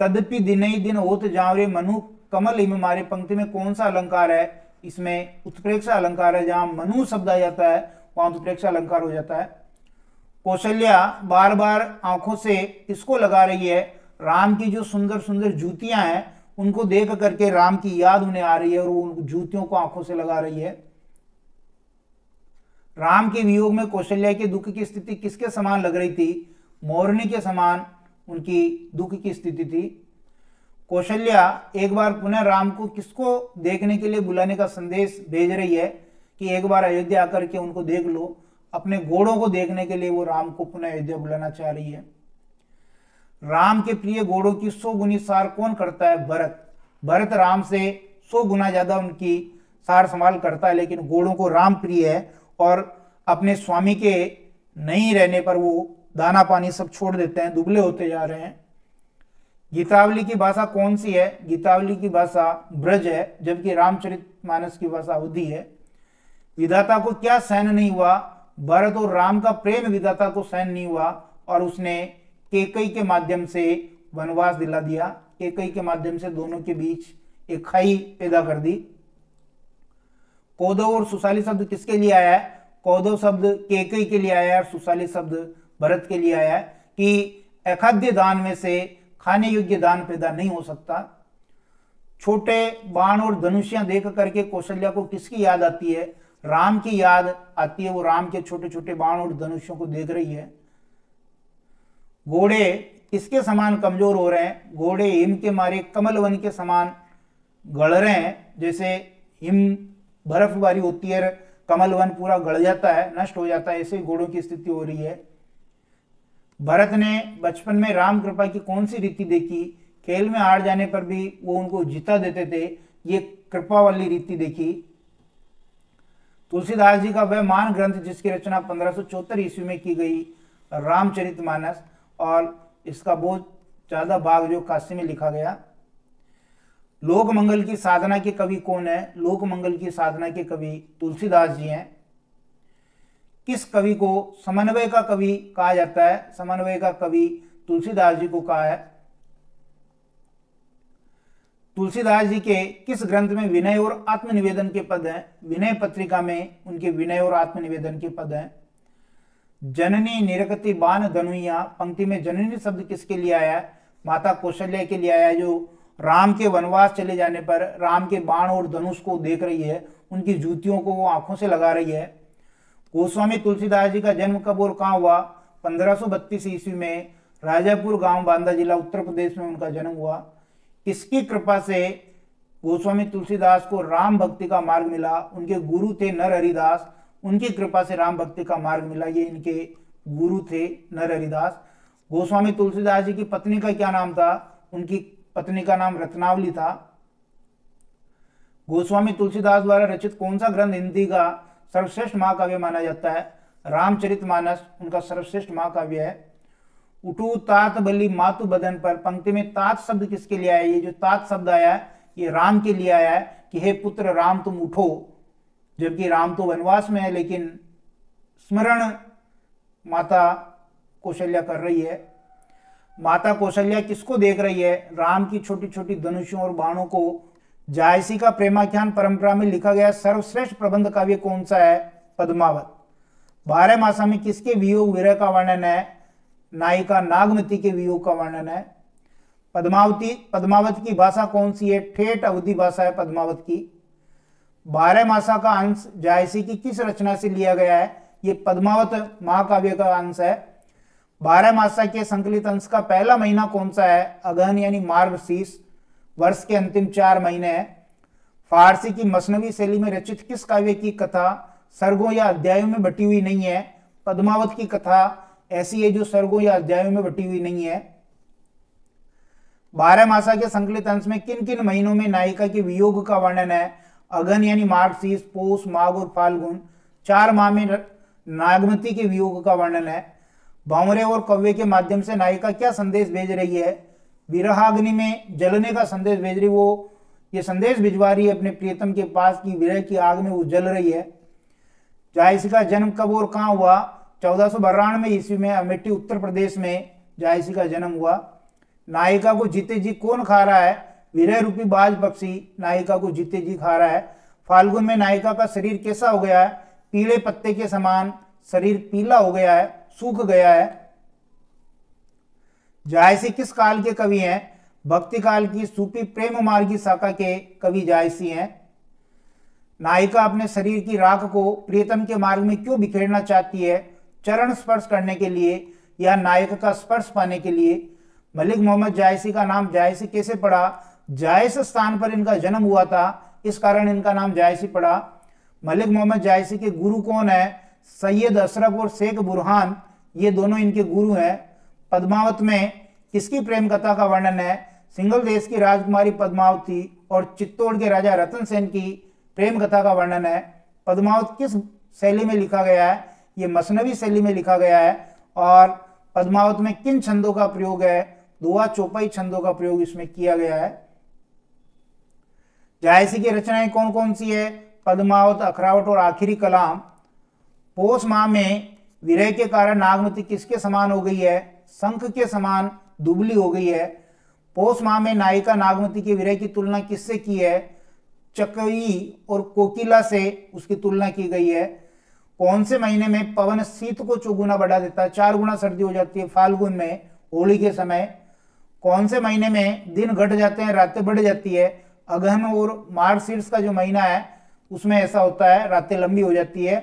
तदपि दिन ही दिन होत जावरे मनु कमल हिम मारे पंक्ति में कौन सा अलंकार है? इसमें उत्प्रेक्षा अलंकार है। जहां मनु शब्द आ जाता है वहां उत्प्रेक्षा अलंकार हो जाता है। कौशल्या बार बार आंखों से किसको लगा रही है? राम की जो सुंदर सुंदर जूतियां हैं उनको देख करके राम की याद उन्हें आ रही है और वो उन जूतियों को आंखों से लगा रही है। राम के वियोग में कौशल्या के दुख की स्थिति किसके समान लग रही थी? मोरनी के समान उनकी दुख की स्थिति थी। कौशल्या एक बार पुनः राम को किसको देखने के लिए बुलाने का संदेश भेज रही है कि एक बार अयोध्या आकर के उनको देख लो। अपने घोड़ों को देखने के लिए वो राम को पुनः अयोध्या बुलाना चाह रही है। राम के प्रिय घोड़ों की 100 गुनी सार कौन करता है? भरत। भरत राम से 100 गुना ज्यादा उनकी सार संभाल करता है, लेकिन घोड़ों को राम प्रिय है और अपने स्वामी के नहीं रहने पर वो दाना पानी सब छोड़ देते हैं, दुबले होते जा रहे हैं। गीतावली की भाषा कौन सी है? गीतावली की भाषा ब्रज है, जबकि रामचरितमानस की भाषा अवधी है। विधाता को क्या सहन नहीं हुआ? भरत और राम का प्रेम विधाता को सहन नहीं हुआ और उसने केकई के माध्यम से वनवास दिला दिया। केकई के माध्यम से दोनों के बीच एक खाई पैदा कर दी। कौदव और सुशाली शब्द किसके लिए आया है? कौदव शब्द केकई के लिए आया है और सुशाली शब्द भरत के लिए आया है कि अखाद्य दान में से खाने योग्य दान पैदा नहीं हो सकता। छोटे बाण और धनुषियां देख करके कौशल्या को किसकी याद आती है? राम की याद आती है। वो राम के छोटे छोटे बाण और धनुषों को देख रही है। घोड़े किसके समान कमजोर हो रहे हैं? घोड़े हिम के मारे कमल वन के समान गड़ रहे हैं। जैसे हिम बर्फबारी होती है, कमल वन पूरा गड़ जाता है, नष्ट हो जाता है, ऐसे घोड़ों की स्थिति हो रही है। भरत ने बचपन में राम कृपा की कौन सी रीति देखी? खेल में हार जाने पर भी वो उनको जिता देते थे, ये कृपा वाली रीति देखी। तुलसीदास जी का वह महान ग्रंथ जिसकी रचना 1574 ईस्वी में की गई, रामचरितमानस, और इसका बहुत ज्यादा भाग जो काशी में लिखा गया। लोक मंगल की साधना के कवि कौन है? लोक मंगल की साधना के कवि तुलसीदास जी हैं। किस कवि को समन्वय का कवि कहा जाता है? समन्वय का कवि तुलसीदास जी को कहा है। तुलसीदास जी के किस ग्रंथ में विनय और आत्मनिवेदन के पद हैं? विनय पत्रिका में उनके विनय और आत्मनिवेदन के पद हैं। जननी निरकति बाण धनुया, पंक्ति में जननी शब्द किसके लिए आया है? माता कौशल्या के लिए आया है, जो राम के वनवास चले जाने पर राम के बाण और धनुष को देख रही है, उनकी जूतियों को वो आंखों से लगा रही है। गोस्वामी तुलसीदास जी का जन्म कब और कहाँ हुआ? 1532 ईस्वी में राजापुर गांव, बांदा जिला, उत्तर प्रदेश में उनका जन्म हुआ। किसकी कृपा से गोस्वामी तुलसीदास को राम भक्ति का मार्ग मिला? उनके गुरु थे नर हरिदास, उनकी कृपा से राम भक्ति का मार्ग मिला। ये इनके गुरु थे नर हरिदास। गोस्वामी तुलसीदास जी की पत्नी का क्या नाम था? उनकी पत्नी का नाम रत्नावली था। गोस्वामी तुलसीदास द्वारा रचित कौन सा ग्रंथ हिंदी का सर्वश्रेष्ठ महाकाव्य माना जाता है? रामचरितमानस उनका सर्वश्रेष्ठ महाकाव्य है। उठू तात बलि मातु बदन पर, पंक्ति में तात शब्द किसके लिए आया? ये जो तात शब्द आया है ये राम के लिए आया है कि हे पुत्र राम तुम उठो, जबकि राम तो वनवास में है, लेकिन स्मरण माता कौशल्या कर रही है। माता कौशल्या किसको देख रही है? राम की छोटी छोटी धनुषों और बाणों को। जायसी का प्रेमाख्यान परंपरा में लिखा गया सर्वश्रेष्ठ प्रबंध काव्य कौन सा है? पद्मावत। 12 मासा में किसके वियोग विरह का वर्णन है? नायिका नागमती के वियोग का वर्णन है। पद्मावत की भाषा कौन सी है? ठेठ अवधी भाषा है पद्मावत की। 12 मासा का अंश जायसी की किस रचना से लिया गया है? ये पद्मावत महाकाव्य का अंश है। 12 मासा के संकलित अंश का पहला महीना कौन सा है? अगहन यानी मार्गशीर्ष, वर्ष के अंतिम 4 महीने हैं। फारसी की मसनवी शैली में रचित किस काव्य की कथा सर्गों या अध्यायों में बटी हुई नहीं है? पद्मावत की कथा ऐसी है जो सर्गों या अध्यायों में बटी हुई नहीं है। 12 मासा के संकलित अंश में किन किन महीनों में नायिका के वियोग का वर्णन है? अगहन यानी मार्गशीर्ष, पौष, माघ और फाल्गुन। 4 माह में नागमती के वियोग का वर्णन है। भंवरे और कव्वे के माध्यम से नायिका क्या संदेश भेज रही है? विरहाग्नि में जलने का संदेश भेज रही। वो ये संदेश भिजवा रही है अपने प्रियतम के पास कि विरह की आग में वो जल रही है। जायसी का जन्म कब और कहाँ हुआ? 1492 ईस्वी में अमेठी उत्तर प्रदेश में जायसी का जन्म हुआ। नायिका को जीते जी कौन खा रहा है? विरह रूपी बाज पक्षी नायिका को जीते जी खा रहा है। फाल्गुन में नायिका का शरीर कैसा हो गया है? पीले पत्ते के समान शरीर पीला हो गया है, सूख गया है। जायसी किस काल के कवि हैं? भक्ति काल की सूफी प्रेम मार्गी शाखा के कवि जायसी हैं। नायिका अपने शरीर की राख को प्रियतम के मार्ग में क्यों बिखेरना चाहती है? चरण स्पर्श करने के लिए या नायक का स्पर्श पाने के लिए। मलिक मोहम्मद जायसी का नाम जायसी कैसे पड़ा? जायस स्थान पर इनका जन्म हुआ था, इस कारण इनका नाम जायसी पड़ा। मलिक मोहम्मद जायसी के गुरु कौन है? सैयद अशरफ और शेख बुरहान, ये दोनों इनके गुरु हैं। पद्मावत में किसकी प्रेम कथा का वर्णन है? सिंघल देश की राजकुमारी पद्मावती और चित्तौड़ के राजा रतन सेन की प्रेम कथा का वर्णन है। पद्मावत किस शैली में लिखा गया है? ये मसनवी शैली में लिखा गया है। और पद्मावत में किन छंदों का प्रयोग है? दोहा चौपाई छंदों का प्रयोग इसमें किया गया है। जायसी की रचनाएं कौन कौन सी है? पद्मावत, अखरावट और आखिरी कलाम। पौष माह में विरह के कारण नागमती किसके समान हो गई है? शंख के समान दुबली हो गई है। पौष माह में नायिका नागमती के विरह की तुलना किससे की है? चकई और कोकिला से उसकी तुलना की गई है। कौन से महीने में पवन शीत को चौगुना बढ़ा देता है, 4 गुना सर्दी हो जाती है फाल्गुन में, होली के समय। कौन से महीने में दिन घट जाते हैं, रातें बढ़ जाती है, अगहन और मार्गशीर्ष का जो महीना है उसमें ऐसा होता है, रातें लंबी हो जाती है।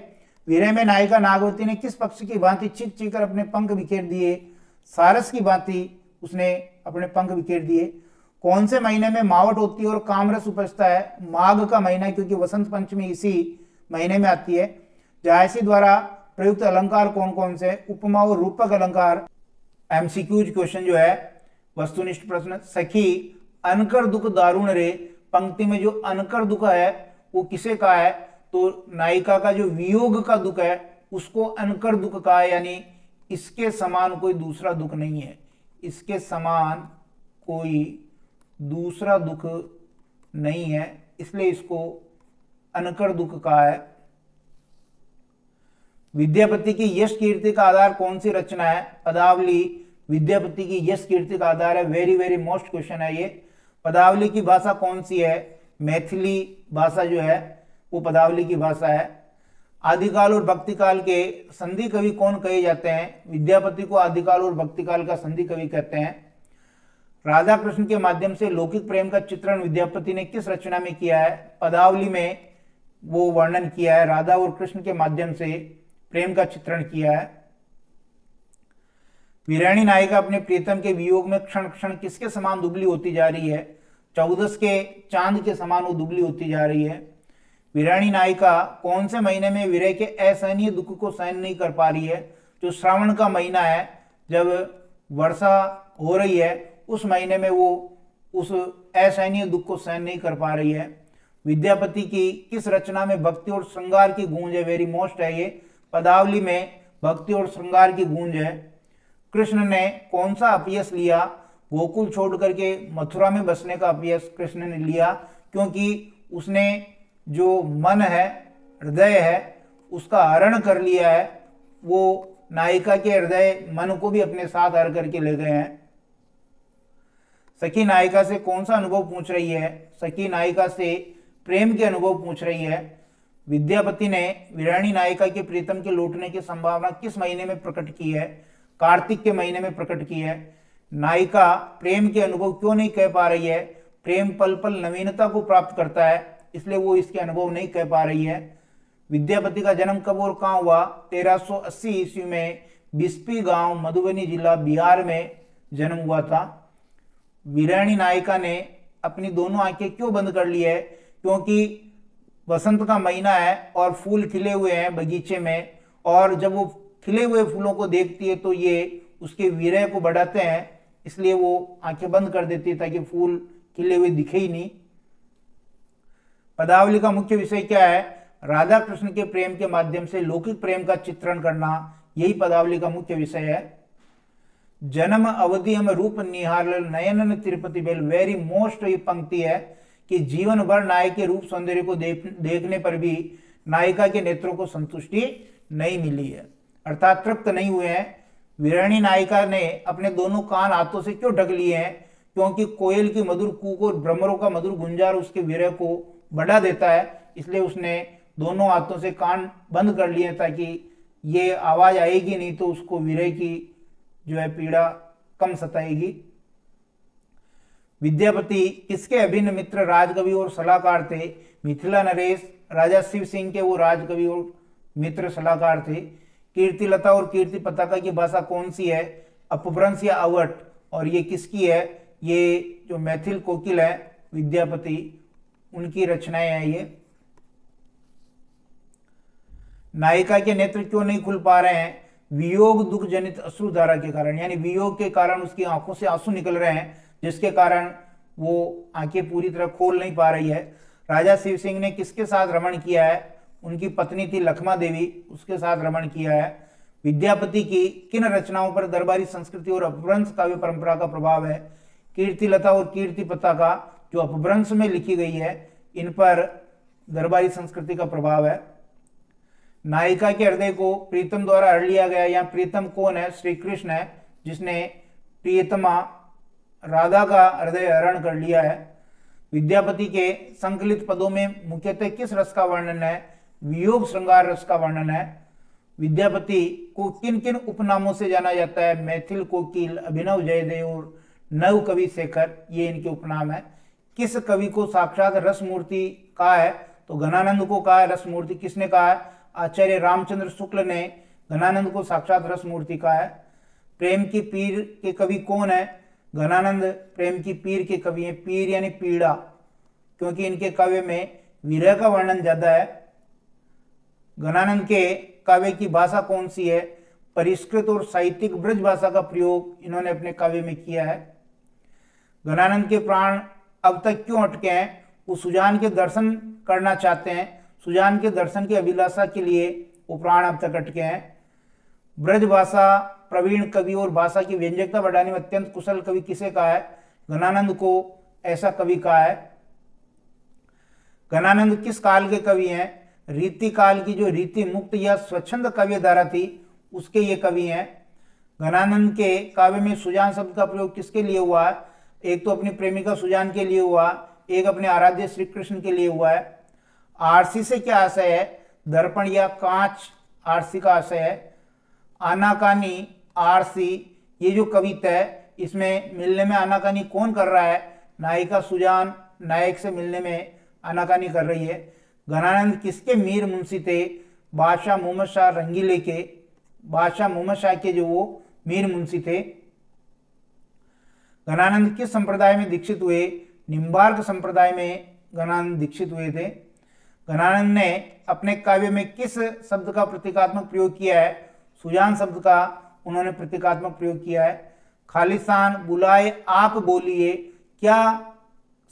वीरे में नायिका नागवती ने किस पक्षी की भांति चीख चीख कर अपने पंख बिखेर दिए, सारस की भांति उसने अपने पंख बिखेर दिए। कौन से महीने में मावट होती है और कामरस उपजता है, माघ का महीना, क्योंकि वसंत पंचमी इसी महीने में आती है। जायसी द्वारा प्रयुक्त अलंकार कौन कौन से, उपमा और रूपक अलंकार। एमसीक्यूज क्वेश्चन जो है, वस्तुनिष्ठ प्रश्न। सखी अनकर दुख दारुण रे, पंक्ति में जो अनकर दुख है वो किसे कहा है, तो नायिका का जो वियोग का दुख है उसको अनकर दुख कहा है, यानी इसके समान कोई दूसरा दुख नहीं है, इसके समान कोई दूसरा दुख नहीं है, इसलिए इसको अनकर दुख कहा है। विद्यापति की यश कीर्ति का आधार कौन सी रचना है, पदावली विद्यापति की यश कीर्ति का आधार है। वेरी वेरी मोस्ट क्वेश्चन है ये। पदावली की भाषा कौन सी है, मैथिली भाषा जो है वो पदावली की भाषा है। आदिकाल और भक्तिकाल के संधि कवि कौन कहे जाते हैं, विद्यापति को आदिकाल और भक्तिकाल का संधि कवि कहते हैं। राधा कृष्ण के माध्यम से लौकिक प्रेम का चित्रण विद्यापति ने किस रचना में किया है, पदावली में वो वर्णन किया है, राधा और कृष्ण के माध्यम से प्रेम का चित्रण किया है। वीराणी नायिका अपने प्रीतम के वियोग में क्षण क्षण किसके समान दुबली होती जा रही है, 14 के चांद के समान वो दुबली होती जा रही है। वीराणी नायिका कौन से महीने में विरह के असहनीय दुख को सहन नहीं कर पा रही है, जो श्रावण का महीना है, जब वर्षा हो रही है उस महीने में वो उस असहनीय दुख को सहन नहीं कर पा रही है। विद्यापति की किस रचना में भक्ति और श्रृंगार की गूंज है, वेरी मोस्ट है ये, पदावली में भक्ति और श्रृंगार की गूंज है। कृष्ण ने कौन सा अपयश लिया, गोकुल छोड़ करके मथुरा में बसने का अपयश कृष्ण ने लिया, क्योंकि उसने जो मन है, हृदय है, उसका हरण कर लिया है। वो नायिका के हृदय मन को भी अपने साथ हर करके ले गए हैं। सखी नायिका से कौन सा अनुभव पूछ रही है, सखी नायिका से प्रेम के अनुभव पूछ रही है। विद्यापति ने वीराणी नायिका के प्रीतम के लौटने की संभावना किस महीने में प्रकट की है, कार्तिक के महीने में प्रकट की है। नायिका प्रेम के अनुभव क्यों नहीं कह पा रही है, प्रेम पल पल नवीनता को प्राप्त करता है, इसलिए वो इसके अनुभव नहीं कह पा रही है। विद्यापति का जन्म कब और कहाँ हुआ, 1380 ईस्वी में बिस्पी गांव, मधुबनी जिला, बिहार में जन्म हुआ था। वीराणी नायिका ने अपनी दोनों आंखें क्यों बंद कर ली है, क्योंकि वसंत का महीना है और फूल खिले हुए हैं बगीचे में, और जब वो खिले हुए फूलों को देखती है तो ये उसके विरह को बढ़ाते हैं, इसलिए वो आंखें बंद कर देती है ताकि फूल खिले हुए दिखे ही नहीं। पदावली का मुख्य विषय क्या है, राधा कृष्ण के प्रेम के माध्यम से लौकिक प्रेम का चित्रण करना, यही पदावली का मुख्य विषय है। जन्म अवधि हम रूप निहार नयन तिरुपति बेल, वेरी मोस्ट ये पंक्ति है कि जीवन भर नायक के रूप सौंदर्य को देखने पर भी नायिका के नेत्रों को संतुष्टि नहीं मिली है, अर्थात तृप्त नहीं हुए हैं। वीराणी नायिका ने अपने दोनों कान हाथों से क्यों ढक लिए हैं, क्योंकि कोयल की मधुर कूक और भ्रमरों का मधुर गुंजार उसके विरह को बढ़ा देता है, इसलिए उसने दोनों हाथों से कान बंद कर लिए ताकि ये आवाज आएगी नहीं तो उसको विरह की जो है पीड़ा कम सताएगी। विद्यापति किसके अभिन्न मित्र, राजकवि और सलाहकार थे, मिथिला नरेश, राजा शिव सिंह के वो राजकवि और मित्र सलाहकार थे। कीर्तिलता और कीर्ति पताका की भाषा कौन सी है, अपभ्रंश या अवट, और ये किसकी है, ये जो मैथिल कोकिल है विद्यापति उनकी रचनाएं हैं ये। नायिका के नेत्र क्यों नहीं खुल पा रहे हैं, वियोग दुख जनित अश्रुधारा के कारण, यानी वियोग के कारण उसकी आंखों से आंसू निकल रहे हैं, जिसके कारण वो आंखें पूरी तरह खोल नहीं पा रही है। राजा शिव सिंह ने किसके साथ रमण किया है, उनकी पत्नी थी लखमा देवी, उसके साथ रमण किया है। विद्यापति की किन रचनाओं पर दरबारी संस्कृति और अपभ्रंश काव्य परंपरा का प्रभाव है, कीर्तिलता और कीर्ति पताका जो अपभ्रंश में लिखी गई है, इन पर दरबारी संस्कृति का प्रभाव है। नायिका के हृदय को प्रीतम द्वारा हर लिया गया, या प्रीतम कौन है, श्री कृष्ण है, जिसने प्रियतमा राधा का हृदय हरण कर लिया है। विद्यापति के संकलित पदों में मुख्यतः किस रस का वर्णन है? वियोग श्रृंगार रस का वर्णन है। विद्यापति को किन किन उपनामों से जाना जाता है? मैथिल कोकिल, अभिनव जयदेव और नव कवि शेखर, ये इनके उपनाम है। किस कवि को साक्षात रसमूर्ति कहा है? तो घनानंद को कहा है रसमूर्ति। किसने कहा है? आचार्य रामचंद्र शुक्ल ने घनानंद को साक्षात रसमूर्ति कहा है। प्रेम की पीर के कवि कौन है? घनानंद प्रेम की पीर के कवि हैं। पीर यानी पीड़ा, क्योंकि इनके काव्य में विरह का वर्णन ज्यादा है। घनानंद के काव्य की भाषा कौन सी है? परिष्कृत और साहित्यिक ब्रज भाषा का प्रयोग इन्होंने अपने काव्य में किया है। घनानंद के प्राण अब तक क्यों अटके हैं? वो सुजान के दर्शन करना चाहते हैं। सुजान के दर्शन की अभिलाषा के लिए वो प्राण अब तक अटके हैं। ब्रज भाषा प्रवीण कवि और भाषा की व्यंजकता बढ़ाने में अत्यंत कुशल कवि किसे कहा है? घनानंद को ऐसा कवि कहा है। घनानंद किस काल के कवि हैं? रीति काल की, जो रीति मुक्त या स्वच्छंद काव्य धारा थी उसके ये कवि हैं। घनानंद के काव्य में सुजान शब्द का प्रयोग किसके लिए हुआ है? एक तो अपनी प्रेमिका सुजान के लिए हुआ, एक अपने आराध्य श्री कृष्ण के लिए हुआ है। आरसी से क्या आशय है? दर्पण या कांच आरसी का आशय है। आनाकानी आरसी, ये जो कविता है इसमें मिलने में आनाकानी कौन कर रहा है? नायिका सुजान नायक से मिलने में आनाकानी कर रही है। घनानंद किसके मीर मुंशी थे? बादशाह मोहम्मद शाह रंगीले के, बादशाह मोहम्मद शाह के जो वो मीर मुंशी थे। घनानंद किस संप्रदाय में दीक्षित हुए? निम्बार्क संप्रदाय में घनानंद दीक्षित हुए थे। घनानंद ने अपने काव्य में किस शब्द का प्रतीकात्मक प्रयोग किया है? सुजान शब्द का उन्होंने प्रतीकात्मक प्रयोग किया है। खालिस्तान बुलाए आप बोलिए, क्या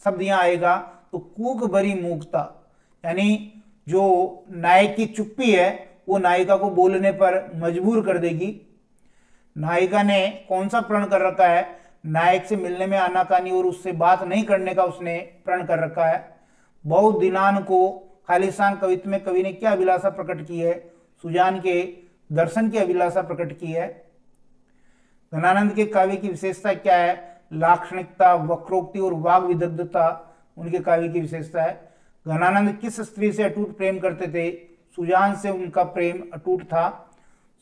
शब्द यहाँ आएगा? तो कूक भरी मूकता, यानी जो नायक की चुप्पी है वो नायिका को बोलने पर मजबूर कर देगी। नायिका ने कौन सा प्रण कर रखा है? नायक से मिलने में आनाकानी और उससे बात नहीं करने का उसने प्रण कर रखा है। बहुत दिनान को खालिस्तान कवित्व में कवि ने क्या अभिलाषा प्रकट की है? सुजान के दर्शन की अभिलाषा प्रकट की है। घनानंद के काव्य की विशेषता क्या है? लाक्षणिकता, वक्रोक्ति और वाग विदग्धता उनके काव्य की विशेषता है। घनानंद किस स्त्री से अटूट प्रेम करते थे? सुजान से उनका प्रेम अटूट था।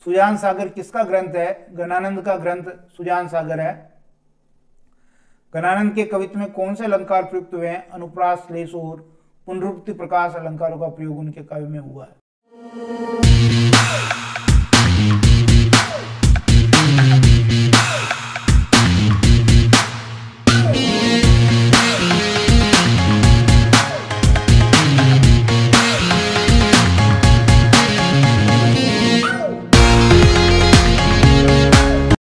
सुजान सागर किसका ग्रंथ है? घनानंद का ग्रंथ सुजान सागर है। घनानंद के कवित्व में कौन से अलंकार प्रयुक्त हुए हैं? अनुप्रास, श्लेष और पुनरुक्ति प्रकाश अलंकारों का प्रयोग उनके काव्य में हुआ है।